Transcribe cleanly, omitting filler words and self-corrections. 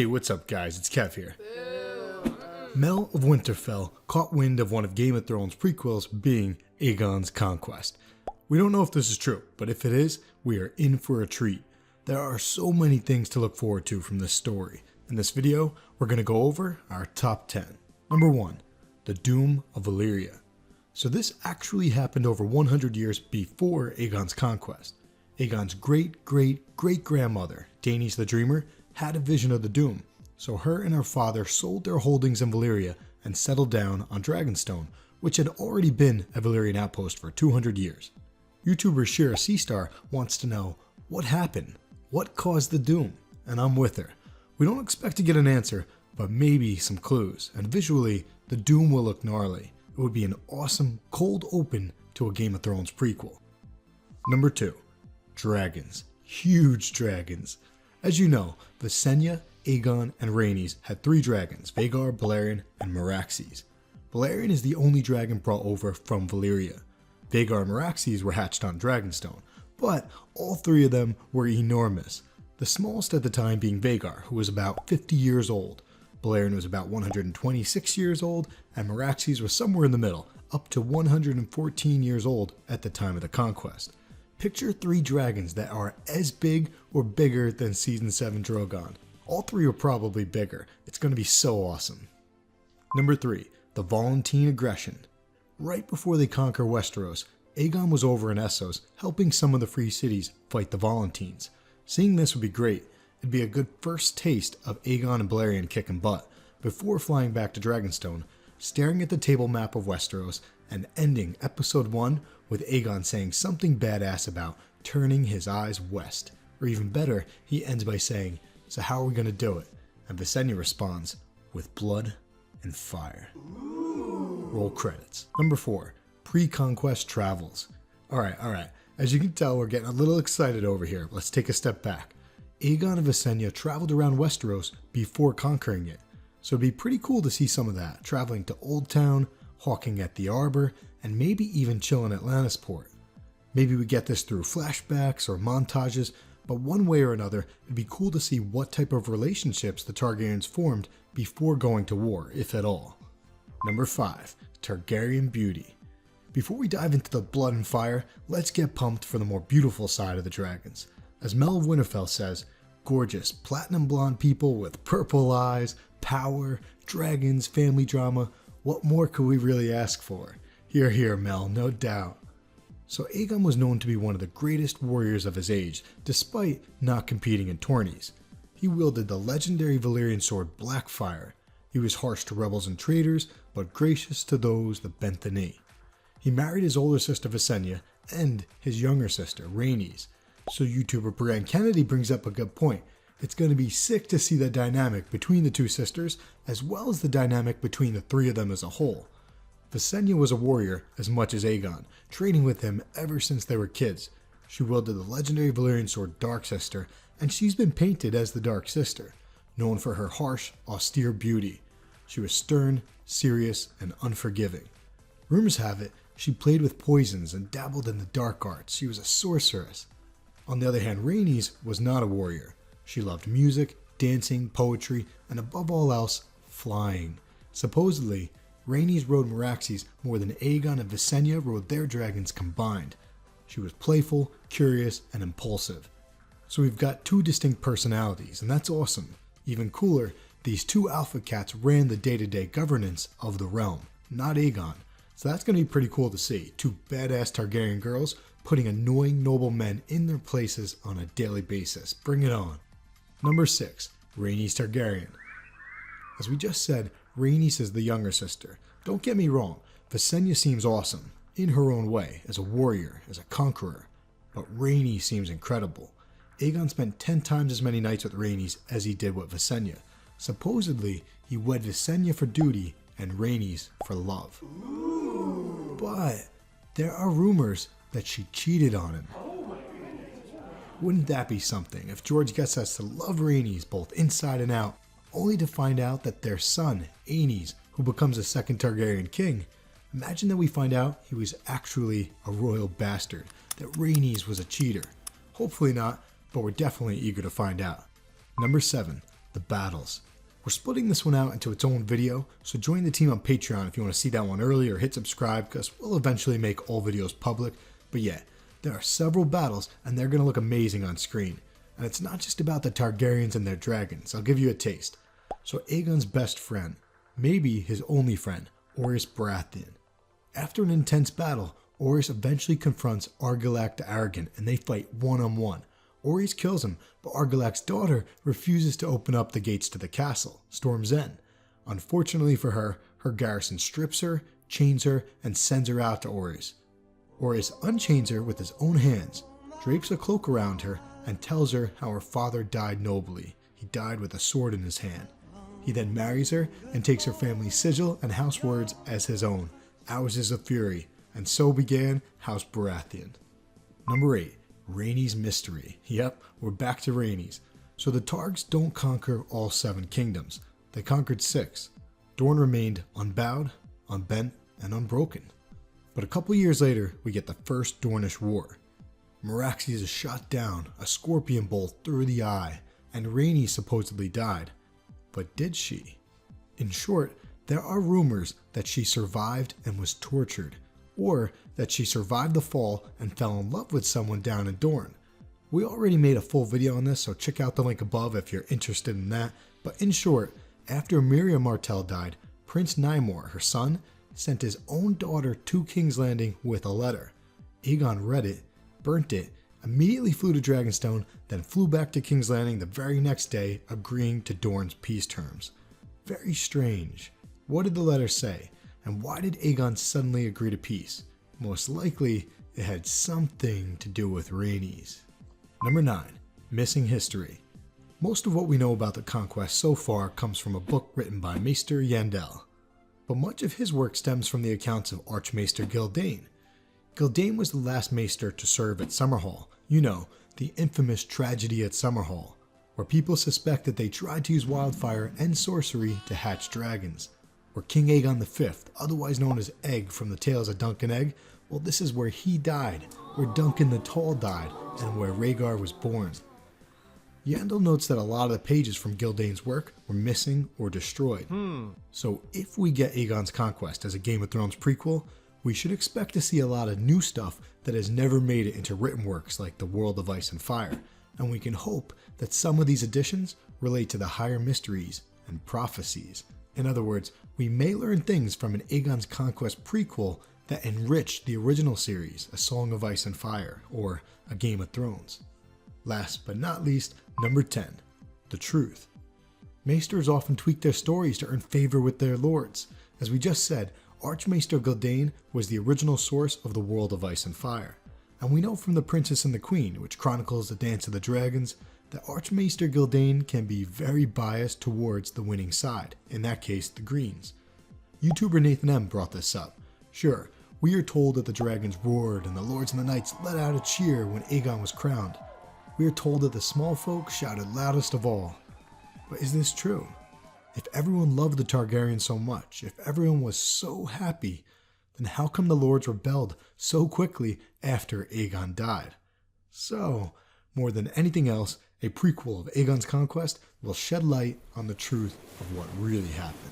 Hey, what's up guys, it's Kev here. Mel of Winterfell caught wind of one of Game of Thrones prequels being Aegon's Conquest. We don't know if this is true, but if it is, we are in for a treat. There are so many things to look forward to from this story. In this video, we're going to go over our top 10. Number 1. The Doom of Valyria. So this actually happened over 100 years before Aegon's Conquest. Aegon's great-great-great-grandmother, Daenerys the Dreamer, had a vision of the Doom, so her and her father sold their holdings in Valyria and settled down on Dragonstone, which had already been a Valyrian outpost for 200 years. YouTuber Shira Seastar wants to know, what happened? What caused the Doom? And I'm with her. We don't expect to get an answer, but maybe some clues, and visually, the Doom will look gnarly. It would be an awesome cold open to a Game of Thrones prequel. Number 2. Dragons. Huge dragons. As you know, Visenya, Aegon, and Raineys had 3 dragons, Vhagar, Balerion, and Meraxes. Balerion is the only dragon brought over from Valyria. Vhagar and Meraxes were hatched on Dragonstone, but all 3 of them were enormous. The smallest at the time being Vhagar, who was about 50 years old. Balerion was about 126 years old, and Meraxes was somewhere in the middle, up to 114 years old at the time of the Conquest. Picture 3 dragons that are as big or bigger than Season 7 Drogon. All 3 are probably bigger. It's going to be so awesome. Number 3. The Volantene Aggression. Right before they conquer Westeros, Aegon was over in Essos helping some of the free cities fight the Volantenes. Seeing this would be great. It'd be a good first taste of Aegon and Balerion kicking butt, before flying back to Dragonstone, staring at the table map of Westeros, and ending episode 1 with Aegon saying something badass about turning his eyes west. Or even better, he ends by saying, "So how are we gonna do it?" And Visenya responds, "With blood and fire." Roll credits. Number 4. PreConquest Travels. Alright. As you can tell, we're getting a little excited over here. Let's take a step back. Aegon and Visenya traveled around Westeros before conquering it. So it'd be pretty cool to see some of that, traveling to Old Town, hawking at the Arbor, and maybe even chilling at Lannisport. Maybe we get this through flashbacks or montages, but one way or another, it'd be cool to see what type of relationships the Targaryens formed before going to war, if at all. Number 5. Targaryen Beauty. Before we dive into the blood and fire, let's get pumped for the more beautiful side of the dragons. As Mel of Winterfell says, gorgeous, platinum blonde people with purple eyes, power, dragons, family drama. What more could we really ask for? Here, Mel, no doubt. So Aegon was known to be one of the greatest warriors of his age, despite not competing in tourneys. He wielded the legendary Valyrian sword Blackfire. He was harsh to rebels and traitors, but gracious to those that bent the knee. He married his older sister Visenya and his younger sister Raineys. So YouTuber Brian Kennedy brings up a good point. It's going to be sick to see the dynamic between the 2 sisters, as well as the dynamic between the 3 of them as a whole. Visenya was a warrior as much as Aegon, training with him ever since they were kids. She wielded the legendary Valyrian sword Dark Sister, and she's been painted as the Dark Sister, known for her harsh, austere beauty. She was stern, serious, and unforgiving. Rumors have it, she played with poisons and dabbled in the dark arts. She was a sorceress. On the other hand, Raineys was not a warrior. She loved music, dancing, poetry, and above all else, flying. Supposedly, Raineys rode Meraxes more than Aegon and Visenya rode their dragons combined. She was playful, curious, and impulsive. So we've got 2 distinct personalities, and that's awesome. Even cooler, these 2 alpha cats ran the day-to-day governance of the realm, not Aegon. So that's going to be pretty cool to see. 2 badass Targaryen girls putting annoying noble men in their places on a daily basis. Bring it on. Number 6. Raineys Targaryen. As we just said, Raineys is the younger sister. Don't get me wrong, Visenya seems awesome, in her own way, as a warrior, as a conqueror. But Raineys seems incredible. Aegon spent 10 times as many nights with Raineys as he did with Visenya. Supposedly, he wed Visenya for duty and Raineys for love. But there are rumors that she cheated on him. Wouldn't that be something if George gets us to love Raineys both inside and out, only to find out that their son, Aenys, who becomes a second Targaryen king, imagine that we find out he was actually a royal bastard, that Raineys was a cheater. Hopefully not, but we're definitely eager to find out. Number 7. the battles. We're splitting this one out into its own video, so join the team on Patreon if you want to see that one early, or hit subscribe because we'll eventually make all videos public. But yeah, there are several battles and they're going to look amazing on screen. And it's not just about the Targaryens and their dragons. I'll give you a taste. So Aegon's best friend, maybe his only friend, Orys Baratheon. After an intense battle, Orys eventually confronts Argilac the Arrogant and they fight one-on-one. Orys kills him, but Argilac's daughter refuses to open up the gates to the castle, Storm's End. Unfortunately for her, her garrison strips her, chains her, and sends her out to Orys. Orys unchains her with his own hands, drapes a cloak around her, and tells her how her father died nobly. He died with a sword in his hand. He then marries her and takes her family's sigil and house words as his own. Ours is a fury, and so began House Baratheon. Number 8. Raineys Mystery. Yep, we're back to Raineys. So the Targs don't conquer all 7 kingdoms. They conquered 6. Dorne remained unbowed, unbent, and unbroken. But a couple years later, we get the First Dornish War. Meraxes is shot down, a scorpion bolt through the eye, and Rainey supposedly died. But did she? In short, there are rumors that she survived and was tortured, or that she survived the fall and fell in love with someone down in Dorne. We already made a full video on this, so check out the link above if you're interested in that. But in short, after Miriam Martell died, Prince Nymor, her son, sent his own daughter to King's Landing with a letter. Aegon read it, burnt it, immediately flew to Dragonstone, then flew back to King's Landing the very next day, agreeing to Dorne's peace terms. Very strange. What did the letter say? And why did Aegon suddenly agree to peace? Most likely, it had something to do with Raineys. Number 9. Missing History. Most of what we know about the Conquest so far comes from a book written by Maester Yandel. But much of his work stems from the accounts of Archmaester Gildain. Gildain was the last Maester to serve at Summerhall. You know, the infamous tragedy at Summerhall, where people suspect that they tried to use wildfire and sorcery to hatch dragons. Where King Aegon V, otherwise known as Egg from the Tales of Dunk and Egg, well, this is where he died, where Duncan the Tall died, and where Rhaegar was born. Yandel notes that a lot of the pages from Gildain's work were missing or destroyed. So if we get Aegon's Conquest as a Game of Thrones prequel, we should expect to see a lot of new stuff that has never made it into written works like The World of Ice and Fire, and we can hope that some of these additions relate to the higher mysteries and prophecies. In other words, we may learn things from an Aegon's Conquest prequel that enrich the original series, A Song of Ice and Fire, or A Game of Thrones. Last but not least, number 10, the truth. Maesters often tweak their stories to earn favor with their lords. As we just said, Archmaester Gildain was the original source of the World of Ice and Fire. And we know from The Princess and the Queen, which chronicles the Dance of the Dragons, that Archmaester Gildain can be very biased towards the winning side, in that case, the Greens. YouTuber Nathan M brought this up. Sure, we are told that the dragons roared and the lords and the knights let out a cheer when Aegon was crowned. We are told that the small folk shouted loudest of all. But is this true? If everyone loved the Targaryens so much, if everyone was so happy, then how come the lords rebelled so quickly after Aegon died? So, more than anything else, a prequel of Aegon's Conquest will shed light on the truth of what really happened.